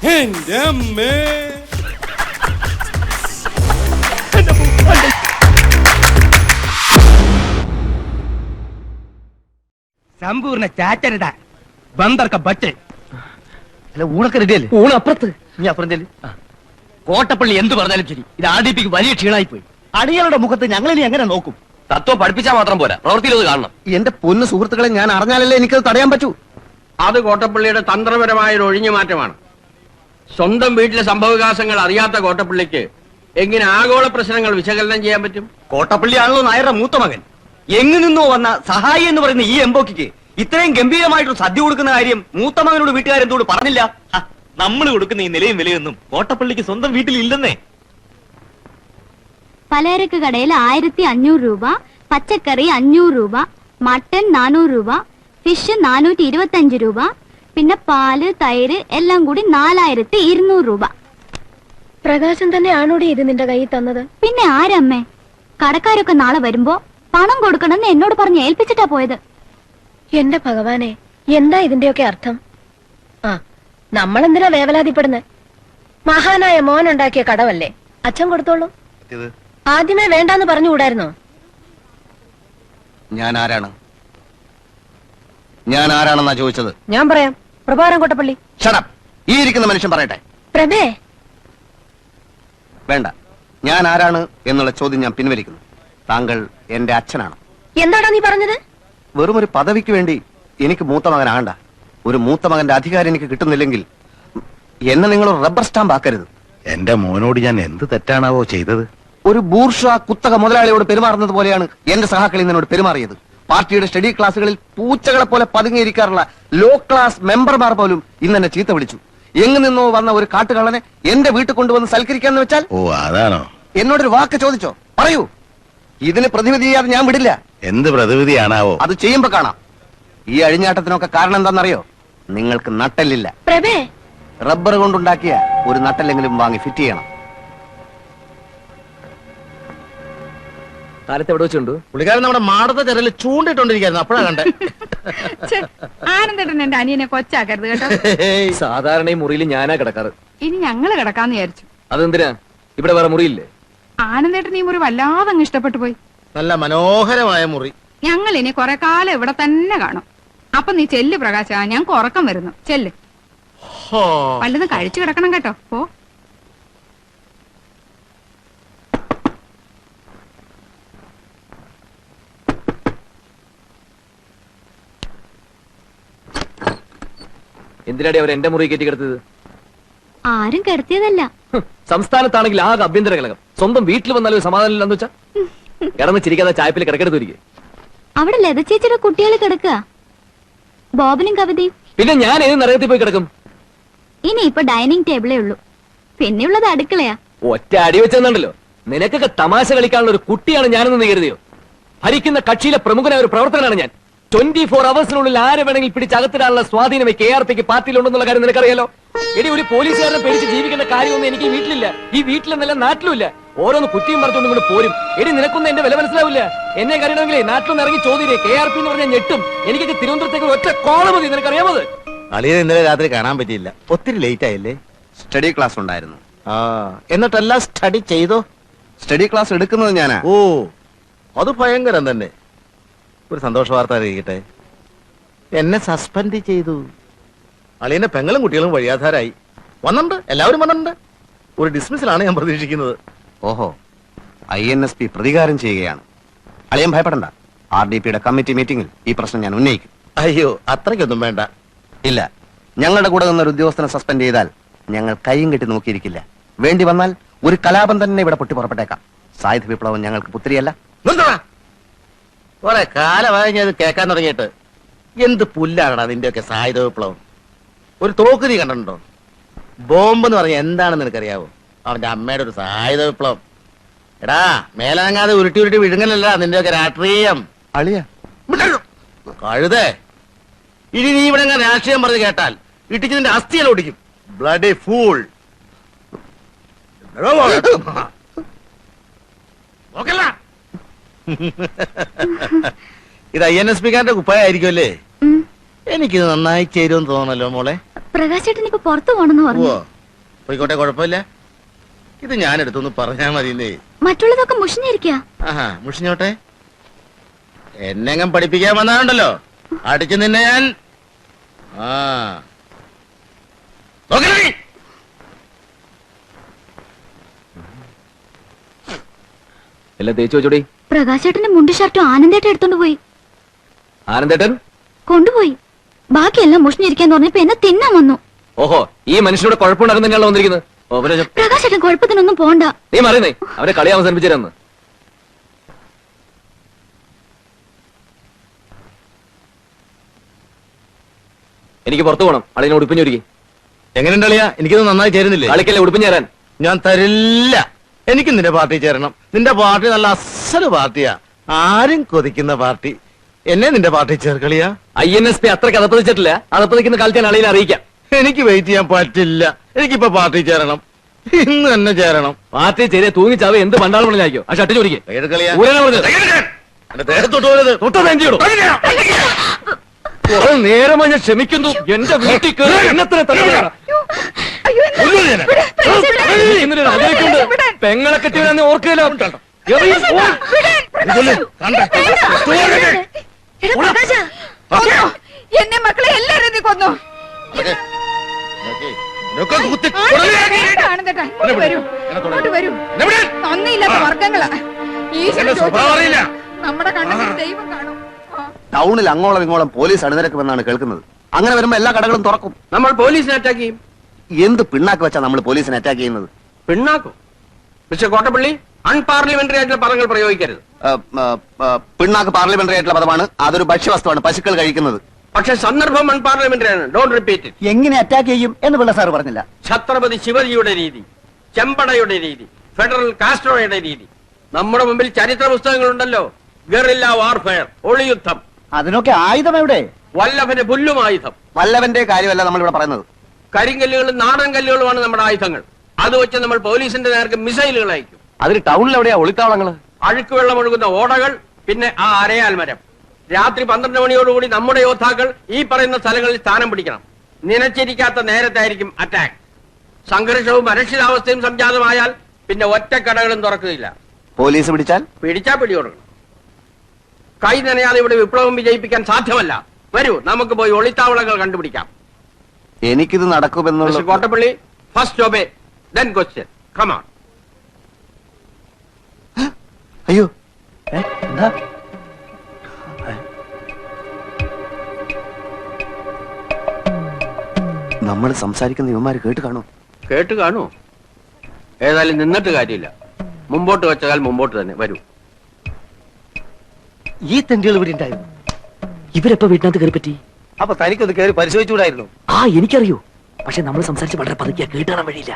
എന്റെ അമ്മേ. സമ്പൂർണ്ണ ചാറ്റരുതാ ബന്ദർക്ക ബച്ച്. അല്ല ഊണൊക്കെ റെഡിയല്ലേ? ഊണ് അപ്പുറത്ത്. നീ അപ്പുറം ചെല്ല്. കോട്ടപ്പള്ളി എന്ത് പറഞ്ഞാലും ശരി, ഇത് ആർഡിപിക്ക് വലിയ ക്ഷീണായി പോയി. അടികളുടെ മുഖത്ത് ഞങ്ങളിനി എങ്ങനെ നോക്കും? തത്വം പഠിപ്പിച്ചാൽ മാത്രം പോരാ, പ്രവൃത്തിയിൽ അത് കാണണം. എന്റെ പൊന്നു സുഹൃത്തുക്കളെ, ഞാൻ അറിഞ്ഞാലല്ലേ എനിക്കത് തടയാൻ പറ്റൂ. അത് കോട്ടപ്പള്ളിയുടെ തന്ത്രപരമായ ഒരു ഒഴിഞ്ഞു മാറ്റമാണ്. സ്വന്തം വീട്ടിലെ സംഭവവികാസങ്ങൾ അറിയാത്ത കോട്ടപ്പള്ളിക്ക് എങ്ങനെ ആഗോള പ്രശ്നങ്ങൾ വിശകലനം ചെയ്യാൻ പറ്റും? കോട്ടപ്പള്ളിയാണല്ലോ നായരുടെ മൂത്ത മകൻ. എങ്ങു നിന്നോ വന്ന സഹായി എന്ന് പറയുന്ന ഈ എംബോക്കിക്ക് ഇത്രയും ഗംഭീരമായിട്ടൊരു സദ്യ കൊടുക്കുന്ന കാര്യം മൂത്ത മകനോട് വീട്ടുകാരെന്തോട് പറഞ്ഞില്ല? നമ്മൾ കൊടുക്കുന്ന ഈ നിലയും വിലയൊന്നും കോട്ടപ്പള്ളിക്ക് സ്വന്തം വീട്ടിൽ ഇല്ലെന്നേ. പലചരക്ക് കടയിൽ 1500 രൂപ, പച്ചക്കറി 500 രൂപ, മട്ടൻ 400 രൂപ, ഫിഷ് 425 രൂപ, പിന്നെ പാല് തൈര് എല്ലാം കൂടി 4200 രൂപ. പ്രകാശം തന്നെ ആണോടി ഇത് നിന്റെ കയ്യിൽ തന്നത്? പിന്നെ ആരമ്മേ? കടക്കാരൊക്കെ നാളെ വരുമ്പോ പണം കൊടുക്കണമെന്ന് എന്നോട് പറഞ്ഞ് ഏൽപ്പിച്ചിട്ടാ പോയത്. എന്റെ ഭഗവാനെ, എന്താ ഇതിന്റെയൊക്കെ അർത്ഥം? ആ, നമ്മളെന്തിനാ വേവലാതിപ്പെടുന്നത്? മഹാനായ മോനുണ്ടാക്കിയ കടവല്ലേ, അച്ഛൻ കൊടുത്തോളൂ. ആദ്യമേ വേണ്ടാന്ന് പറഞ്ഞുകൂടായിരുന്നോ? ഞാൻ ആരാണെന്നാ ചോദിച്ചത്? ഞാൻ പറയാം, പ്രഭാരം കോട്ടപ്പള്ളി. ഷടപ്പ്. ഈ ഇരിക്കുന്ന മനുഷ്യൻ പറയട്ടെ. പ്രഭേ, വേണ്ട, ഞാൻ ആരാണ് എന്നുള്ള ചോദ്യം ഞാൻ പിൻവലിക്കുന്നു. താങ്കൾ എന്റെ അച്ഛനാണ്. എന്താടാ നീ പറഞ്ഞത്? വെറും ഒരു പദവിക്ക് വേണ്ടി എനിക്ക് മൂത്ത മകനാകണ്ട. ഒരു മൂത്ത മകന്റെ അധികാരം എനിക്ക് കിട്ടുന്നില്ലെങ്കിൽ എന്നെ നിങ്ങൾ റബ്ബർ സ്റ്റാമ്പ് ആക്കരുത്. എന്റെ മോനോട് ഞാൻ എന്ത് തെറ്റാണാവോ ചെയ്തത്? ഒരു ബൂർഷ്വാ കുത്തക മുതലാളിയോട് പെരുമാറുന്നത് പോലെയാണ് എന്റെ സഹാക്കളി എന്നോട് പെരുമാറിയത്. പാർട്ടിയുടെ സ്റ്റഡി ക്ലാസുകളിൽ പൂച്ചകളെ പോലെ പതുങ്ങിയിരിക്കാറുള്ള ലോ ക്ലാസ് മെമ്പർമാർ പോലും ഇന്നെന്നെ ചീത്ത വിളിച്ചു. എങ്ങു നിന്നോ വന്ന ഒരു കാട്ടുകള്ളനെ എന്റെ വീട്ടിൽ കൊണ്ടുവന്ന് സൽക്കരിക്കാന്ന് വെച്ചാൽ? ഓ, അതാണോ? എന്നോടൊരു വാക്ക് ചോദിച്ചോ? പറയൂ. ഇതിന് പ്രതിവിധി ചെയ്യാതെ ഞാൻ വിടില്ല. എന്ത് പ്രതിവിധിയാണാവോ? അത് ചെയ്യുമ്പോ കാണാം. ഈ അഴിഞ്ഞാട്ടത്തിനൊക്കെ കാരണം എന്താണെന്നറിയോ? നിങ്ങൾക്ക് നട്ടല്ലില്ല. പ്രഭേ, റബ്ബർ കൊണ്ടുണ്ടാക്കിയ ഒരു നട്ടല്ലെങ്കിലും വാങ്ങി ഫിറ്റ് ചെയ്യണം. കാലത്ത് എവിടെ വെച്ചുണ്ട്? പുള്ളിക്കാരൻ നമ്മുടെ മാടത്തെ ചെറലിൽ ചൂണ്ടിട്ടോണ്ടിരിക്കുന്നു. അപ്പോഴാ കണ്ടേ. ആനന്ദേട്ടൻ എന്റെ അനിയനെ കൊച്ചാക്കരുത് കേട്ടോ. സാധാരണ ഈ മുറിയിൽ ഞാനാ കിടക്കാറ്. ഇനി ഞങ്ങള് കിടക്കാന്ന് വിചാരിച്ചു. അതെന്തിനാ? ഇവിടെ വേറെ മുറിയില്ലേ? ആനന്ദേട്ടൻ ഈ മുറി വല്ലാതെ അങ്ങ് ഇഷ്ടപ്പെട്ടു പോയി. നല്ല മനോഹരമായ മുറി. ഞങ്ങൾ ഇനി കുറെ കാലം ഇവിടെ തന്നെ കാണും. അപ്പൊ നീ ചെല്ല് പ്രകാശ, ഞങ്ങൾക്ക് ഉറക്കം വരുന്നു. ചെല്ല്, വല്ലതും കഴിച്ചു കിടക്കണം കേട്ടോ. പോ. എന്തിനാടി അവർ എന്റെ മുറി കയറ്റി കിടത്തത്? ആരും കിടത്തിയതല്ല. സംസ്ഥാനത്താണെങ്കിൽ ആകെ ആഭ്യന്തര കലകം. സ്വന്തം വീട്ടിൽ വന്നാലും സമാധാനം ഇല്ലെന്ന് വെച്ചാ കിടന്ന് ചിരിക്കാതെ ചായപ്പിൽ കിടക്കെടുത്തിരിക്കെ. അവിടെ ലത ചേച്ചിയുടെ കുട്ടികൾ കിടക്കുക, ബോബനും കവിതയും. പിന്നെ ഞാൻ ഏത് നരകത്തിൽ പോയി കിടക്കും? ഇനി ഇപ്പൊ ഡൈനിങ് ടേബിളേ ഉള്ളൂ, പിന്നെയുള്ളത് അടുക്കളയാ. ഒറ്റ അടി വെച്ചെന്നുണ്ടല്ലോ. നിനക്കൊക്കെ തമാശ കളിക്കാനുള്ള ഒരു കുട്ടിയാണ് ഞാനെന്ന് നീ കരുതിയോ? ഭരിക്കുന്ന കക്ഷിയിലെ പ്രമുഖനായ ഒരു പ്രവർത്തകനാണ് ഞാൻ. 24 അവേഴ്സിനുള്ളിൽ ആരെ വേണമെങ്കിൽ പിടിച്ചകത്തിടാനുള്ള സ്വാധീനം KRPക്ക് പാർട്ടിയിലുണ്ടെന്നുള്ള കാര്യം നിനക്കറിയാലോ. എടി, ഒരു പോലീസുകാരനെ പേടിച്ച് ജീവിക്കേണ്ട കാര്യമൊന്നും എനിക്ക് ഈ വീട്ടിലില്ല. ഈ വീട്ടിലെന്നല്ല നാട്ടിലുമില്ല. ഓരോന്ന് കുറ്റിയും പറഞ്ഞുകൊണ്ട് ഇങ്ങോട്ട് പോരും. എടി, നിനക്കൊന്നും എന്റെ വില മനസ്സിലാവില്ല. എന്നെ കറിയണമെങ്കിലേ നാട്ടിലൊന്ന് ഇറങ്ങി ചോദ്യം. KRP എന്ന് പറഞ്ഞാൽ ഞെട്ടും. എനിക്കൊക്കെ തിരുവനന്തപുരത്തേക്ക് ഒറ്റ കോള മതി. നിനക്കറിയാമത്? അളിയെ ഇന്നലെ രാത്രി കാണാൻ പറ്റിയില്ല. ഒത്തിരി ലേറ്റ് ആയില്ലേ? സ്റ്റഡി ക്ലാസ് ഉണ്ടായിരുന്നു. എന്നിട്ടെല്ലാം സ്റ്റഡി ചെയ്തോ? സ്റ്റഡി ക്ലാസ് എടുക്കുന്നത് ഞാനാ. ഓ, അത് ഭയങ്കരം തന്നെ. ഒരു സന്തോഷ വാർത്ത അറിയിക്കട്ടെ. എന്നെ സസ്പെൻഡ് ചെയ്തു. അളിയന്റെ പെങ്ങളും കുട്ടികളും വഴിയാധാരായി. വന്നിട്ടുണ്ട്, എല്ലാവരും വന്നിട്ടുണ്ട്. ഒരു ഡിസ്മിസിലാണ് ഞാൻ പ്രതീക്ഷിക്കുന്നത്. ഓഹോ, INSP പ്രതികാരം ചെയ്യുകയാണ്. അളിയൻ ഭയപ്പെടണ്ട. RDPയുടെ കമ്മിറ്റി മീറ്റിംഗിൽ ഈ പ്രശ്നം ഞാൻ ഉന്നയിക്കും. അയ്യോ, അത്രയ്ക്കൊന്നും വേണ്ട. ഇല്ല, ഞങ്ങളുടെ കൂടെ നിന്നൊരു ഉദ്യോഗസ്ഥനെ സസ്പെൻഡ് ചെയ്താൽ ഞങ്ങൾ കൈയും കെട്ടി നോക്കിയിരിക്കില്ല. വേണ്ടി വന്നാൽ ഒരു കലാപം തന്നെ ഇവിടെ പൊട്ടി പുറപ്പെട്ടേക്കാം. സായുധ വിപ്ലവം ഞങ്ങൾക്ക് പുത്തിരിയല്ല. കുറെ കാലമായി ഞാൻ കേൾക്കാൻ തുടങ്ങിയിട്ട്. എന്ത് പുല്ലാണടാ നിന്റെയൊക്കെ സായുധ വിപ്ലവം? ഒരു തോക്ക് നീ കണ്ടിട്ടുണ്ടോ? ബോംബ് എന്ന് പറഞ്ഞാൽ എന്താണെന്ന് നിനക്കറിയാവോ? അവന്റെ അമ്മയുടെ ഒരു സായുധ വിപ്ലവം. എടാ, മേലനങ്ങാതെ ഉരുട്ടി ഉരുട്ടി വിഴുങ്ങലല്ല നിന്റെയൊക്കെ രാഷ്ട്രീയം. അളിയ കഴുതേ, ഇനി നീ ഇവിടെ രാഷ്ട്രീയം പറഞ്ഞ് കേട്ടാൽ ഇട്ടിച്ച് നിന്റെ അസ്ഥിയെല്ലാം ഓടിക്കും. Bloody fool. ഇത് INSPക്കാരന്റെ കുപ്പായായിരിക്കും അല്ലേ? എനിക്കിത് നന്നായി ചേരുമെന്ന് തോന്നല്ലോ മോളെ. പ്രകാശ് ചേട്ടൻ ഇപ്പൊ പുറത്തു പോണെന്ന് ഓ പറഞ്ഞു. പോയിക്കോട്ടെ, കുഴപ്പമില്ല. ഇത് ഞാൻ എടുത്തൊന്ന് പറഞ്ഞാ മതിന്നേ. മറ്റുള്ളതൊക്കെ മുഷിഞ്ഞിരിക്കുക. ആഹാ, മുഷിഞ്ഞോട്ടെ. എന്നെങ്ങും പഠിപ്പിക്കാൻ വന്നാണ്ടല്ലോ, അടിച്ചു നിന്നെ ഞാൻ. ആ നോക്കണേ. എല്ലാം തേച്ചു വെച്ചോടി. പ്രകാശ് ചേട്ടന്റെ മുണ്ട് ഷർട്ടും ആനന്ദേട്ടൻ എടുത്തോണ്ട് പോയി. ആനന്ദേട്ടൻ കൊണ്ടുപോയി. ബാക്കിയെല്ലാം മുഷിഞ്ഞിരിക്കാന്ന് പറഞ്ഞപ്പോ എന്നെ തിന്നാൻ വന്നു. ഓഹോ, ഈ മനുഷ്യനോട് കുഴപ്പമുണ്ടാകുന്ന തന്നെയാണല്ലോ വന്നിരിക്കുന്നത്. ഓ, പിന്നെ പ്രകാശ് ചേട്ടൻ കുഴപ്പത്തിനൊന്നും പോണ്ട. നീ മറിയുന്നേ, അവരെ കളി അവസാനിപ്പിച്ചിരുന്നു. എനിക്ക് പുറത്തു പോകണം. അളിനെ ഉടുപ്പിഞ്ഞൊരുക്കി. എങ്ങനെയുണ്ട് അളിയാ? എനിക്കിത് നന്നായി ചേരുന്നില്ലേ? കളിക്കല്ലേ ഉടുപ്പിഞ്ഞ് തരാൻ. ഞാൻ തരില്ല. എനിക്ക് നിന്റെ പാർട്ടി ചേരണം. നിന്റെ പാർട്ടി നല്ല അസല് പാർട്ടിയാ, ആരും കൊതിക്കുന്ന പാർട്ടി. എന്നെ നിന്റെ പാർട്ടി ചേർക്കളിയാ. INSP അത്രയ്ക്ക് അതപ്പതിച്ചിട്ടില്ല. അതപ്പതിക്കുന്ന കാലത്ത് ഞാൻ അളിയെ അറിയിക്കാം. എനിക്ക് വെയിറ്റ് ചെയ്യാൻ പറ്റില്ല. എനിക്കിപ്പോ പാർട്ടി ചേരണം, ഇന്ന് തന്നെ ചേരണം. പാർട്ടി ചെറിയ തൂങ്ങിച്ചാവ് എന്ത് പണ്ടാളം വിളിച്ചായിരിക്കും. ആ ഷർട്ട് ചോദിക്കേ. എടുക്കളിയാ. നേരമായി ഞാൻ ക്ഷമിക്കുന്നു. എന്റെ വീട്ടിൽ കയറി എണ്ണത്തിന് തടവുകയാണ്. ഇന്നലെ ആഗ്രഹിക്കുന്നുണ്ട്. പെങ്ങളെ കെട്ടിയവരാന്ന് ഓർക്കല്ലോ. എന്നെ മക്കളെ എല്ലാരും നീ കൊന്നു. ആനന്ദേട്ടാ, ഇങ്ങോട്ട് വരൂ, ഇങ്ങോട്ട് വരൂ. നന്ദിയില്ലാത്ത വർഗങ്ങളാ. ഈശ്വരൻ ചോദിച്ചാ നമ്മുടെ കണ്ണുകൾ ദൈവം കാണും. ടൗണിൽ അങ്ങോളം ഇങ്ങോളം പോലീസ് അണിനിരക്കുമെന്നാണ് കേൾക്കുന്നത്. അങ്ങനെ വരുമ്പോ എല്ലാ കടകളും തുറക്കും. നമ്മൾ പോലീസിനെ അറ്റാക്ക് ചെയ്യും. എന്ത് പിണ്ണാക്ക് വെച്ചാ നമ്മൾ പോലീസിനെ അറ്റാക്ക് ചെയ്യുന്നത്? പിണ്ണാക്കും. മിസ്റ്റർ കോട്ടപ്പള്ളി, അൺപാർലമെന്ററി ആയിട്ടുള്ള പദങ്ങൾ പ്രയോഗിക്കരുത്. പിണ്ണാക്ക് പാർലമെന്ററി ആയിട്ടുള്ള പദമാണ്. അതൊരു ഭക്ഷ്യവസ്തുവാണ്, പശുക്കൾ കഴിക്കുന്നത്. പക്ഷെ സന്ദർഭം അൺപാർലമെന്ററി ആണ്. Don't repeat it. എങ്ങനെ അറ്റാക്ക് ചെയ്യും എന്ന് പിള്ള സാർ പറഞ്ഞില്ല. ഛത്രപതി ശിവജിയുടെ രീതി, ചെമ്പടയുടെ രീതി, ഫെഡറൽ കാസ്ട്രോയുടെ രീതി. നമ്മുടെ മുമ്പിൽ ചരിത്ര പുസ്തകങ്ങളുണ്ടല്ലോ. Guerrilla warfare, ഒളിയുദ്ധം. അതിനൊക്കെ ആയുധം എവിടെ? വല്ലഭന് പുല്ലും ആയുധം. വല്ലവന്റെ കാര്യമല്ല നമ്മൾ ഇവിടെ പറയുന്നത്. കരിങ്കല്ലുകളും നാടൻ കല്ലുകളുമാണ് നമ്മുടെ ആയുധങ്ങൾ. അത് വെച്ച് നമ്മൾ പോലീസിന്റെ നേർക്ക് മിസൈലുകൾ അയക്കും. അതിന് ടൗണിൽ എവിടെയാ ഒളിത്താവളങ്ങള്? അഴുക്ക് വെള്ളം ഒഴുകുന്ന ഓടകൾ, പിന്നെ ആ അരയാൽ മരം. രാത്രി 12 മണിയോടുകൂടി നമ്മുടെ യോദ്ധാക്കൾ ഈ പറയുന്ന സ്ഥലങ്ങളിൽ സ്ഥാനം പിടിക്കണം. നനച്ചിരിക്കാത്ത നേരത്തായിരിക്കും അറ്റാക്ക്. സംഘർഷവും അരക്ഷിതാവസ്ഥയും സംജാതമായാൽ പിന്നെ ഒറ്റക്കടകളും തുറക്കുകയില്ല. പോലീസ് പിടിച്ചാൽ പിടികൊടുക്കണം. കൈ നനയാതെ ഇവിടെ വിപ്ലവം വിജയിപ്പിക്കാൻ സാധ്യമല്ല. വരൂ, നമുക്ക് പോയി ഒളിത്താവളങ്ങൾ കണ്ടുപിടിക്കാം. എനിക്കിത് നടക്കുമെന്നുള്ള mister Kottappally, first obey then question. Come on. അയ്യോ, എന്താ? നമ്മൾ സംസാരിക്കുന്ന യുവമാര് കേട്ട് കാണൂ. കേട്ട് കാണൂ. ഏതായാലും നിന്നിട്ട് കാര്യമില്ല. മുമ്പോട്ട് വെച്ചാൽ മുമ്പോട്ട് തന്നെ. വരൂ. ഈ തെണ്ടികൾ ഇവിടെ ഉണ്ടായിരുന്നു. ഇവരെപ്പോ വീട്ടിനകത്ത് കയറി പറ്റി? അപ്പൊ തനിക്കൊന്ന് കയറി പരിശോധിച്ചുകൂടായിരുന്നു? എനിക്കറിയൂ. പക്ഷെ നമ്മൾ സംസാരിച്ച് വളരെ പതുക്കിയാ കേട്ടാൻ വഴിയില്ല.